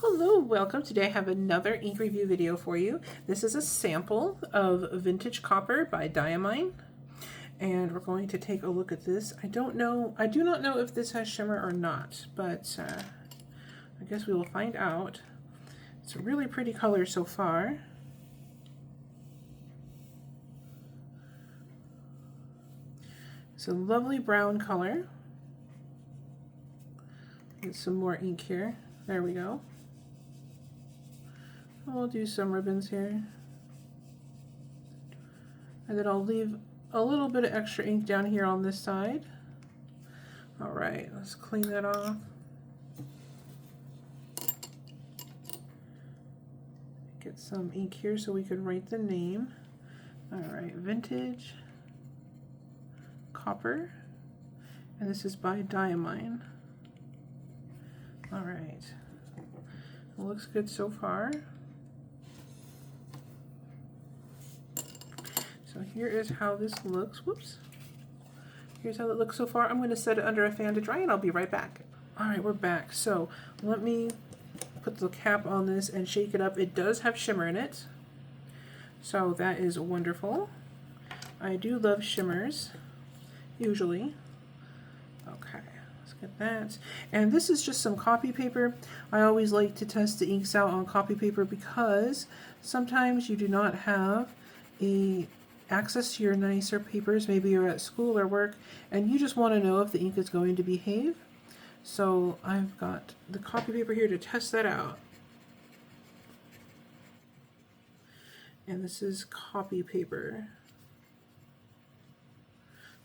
Hello, welcome. Today I have another ink review video for you. This is a sample of Vintage Copper by Diamine, and we're going to take a look at this. I do not know if this has shimmer or not, but I guess we will find out. It's a really pretty color so far. It's a lovely brown color. Get some more ink here. There we go. We'll do some ribbons here. And then I'll leave a little bit of extra ink down here on this side. All right, let's clean that off. Get some ink here so we can write the name. All right, Vintage Copper. And this is by Diamine. All right, it looks good so far. So here is how this looks. Whoops. Here's how it looks so far. I'm going to set it under a fan to dry and I'll be right back. All right, we're back. So let me put the cap on this and shake it up. It does have shimmer in it, so that is wonderful. I do love shimmers, usually. Okay, let's get that. And this is just some copy paper. I always like to test the inks out on copy paper because sometimes you do not have access to your nicer papers. Maybe you're at school or work and you just want to know if the ink is going to behave. So I've got the copy paper here to test that out. And this is copy paper.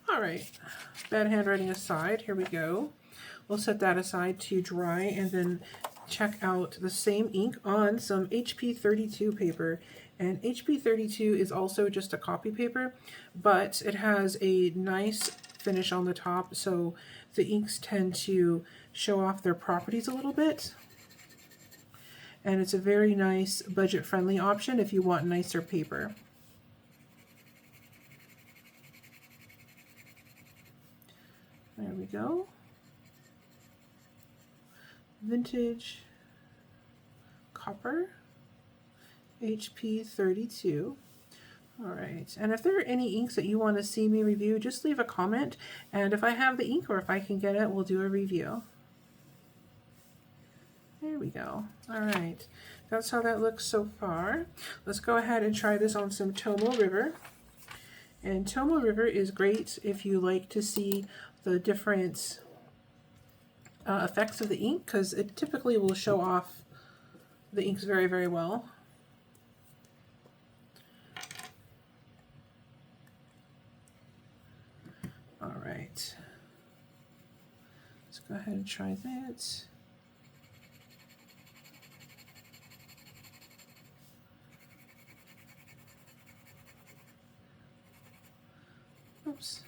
All right, bad handwriting aside, here we go. We'll set that aside to dry and then check out the same ink on some HP 32 paper. And HP 32 is also just a copy paper, but it has a nice finish on the top, so the inks tend to show off their properties a little bit. And it's a very nice budget-friendly option if you want nicer paper. There we go. Vintage Copper, HP 32. All right, and if there are any inks that you want to see me review, just leave a comment, and if I have the ink or if I can get it, we'll do a review. There we go. All right, that's how that looks so far. Let's go ahead and try this on some Tomoe River. And Tomoe River is great if you like to see the different effects of the ink, because it typically will show off the inks very, very well. All right, let's go ahead and try that. Oops,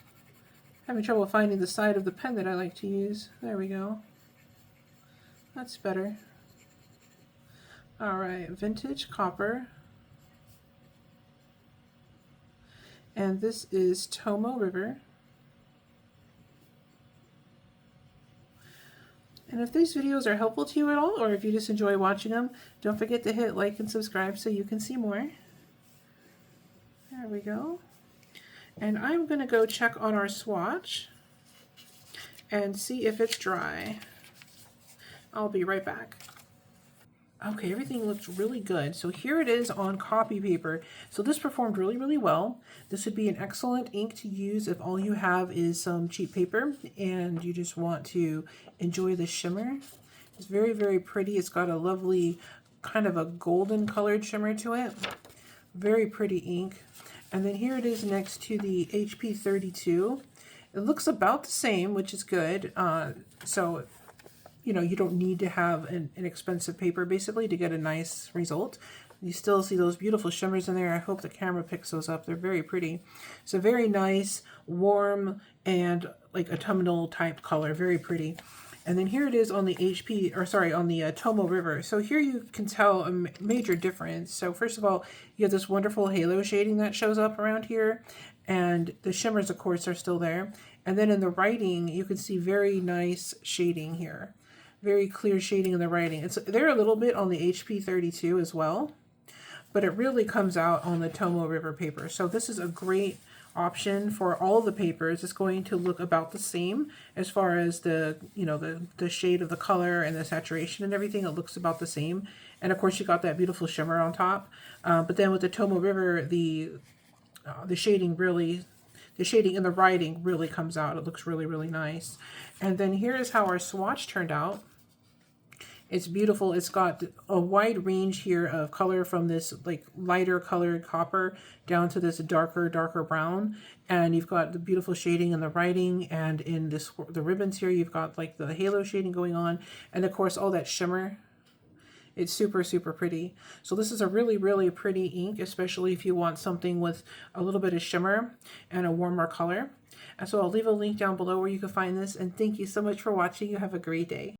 having trouble finding the side of the pen that I like to use. There we go. That's better. All right, Vintage Copper. And this is Tomoe River. And if these videos are helpful to you at all, or if you just enjoy watching them, don't forget to hit like and subscribe so you can see more. There we go. And I'm going to go check on our swatch and see if it's dry. I'll be right back. Okay, everything looks really good. So here it is on copy paper. So this performed really, really well. This would be an excellent ink to use if all you have is some cheap paper and you just want to enjoy the shimmer. It's very, very pretty. It's got a lovely kind of a golden colored shimmer to it. Very pretty ink. And then here it is next to the HP 32. It looks about the same, which is good. So you know, you don't need to have an expensive paper basically to get a nice result. You still see those beautiful shimmers in there. I hope the camera picks those up. They're very pretty. It's a very nice, warm, and like autumnal type color. Very pretty. And then here it is on the on the Tomoe River. So here you can tell a major difference. So first of all, you have this wonderful halo shading that shows up around here. And the shimmers, of course, are still there. And then in the writing, you can see very nice shading here. very clear shading in the writing. They're a little bit on the HP 32 as well, but it really comes out on the Tomoe River paper. So this is a great option for all the papers. It's going to look about the same as far as the, you know, the shade of the color and the saturation and everything. It looks about the same. And of course you got that beautiful shimmer on top. But then with the Tomoe River, the shading really, the shading in the writing really comes out. It looks really, really nice. And then here is how our swatch turned out. It's beautiful. It's got a wide range here of color from this like lighter colored copper down to this darker brown. And you've got the beautiful shading in the writing, and in the ribbons here, you've got like the halo shading going on. And of course, all that shimmer. It's super, super pretty. So this is a really, really pretty ink, especially if you want something with a little bit of shimmer and a warmer color. And so I'll leave a link down below where you can find this. And thank you so much for watching. You have a great day.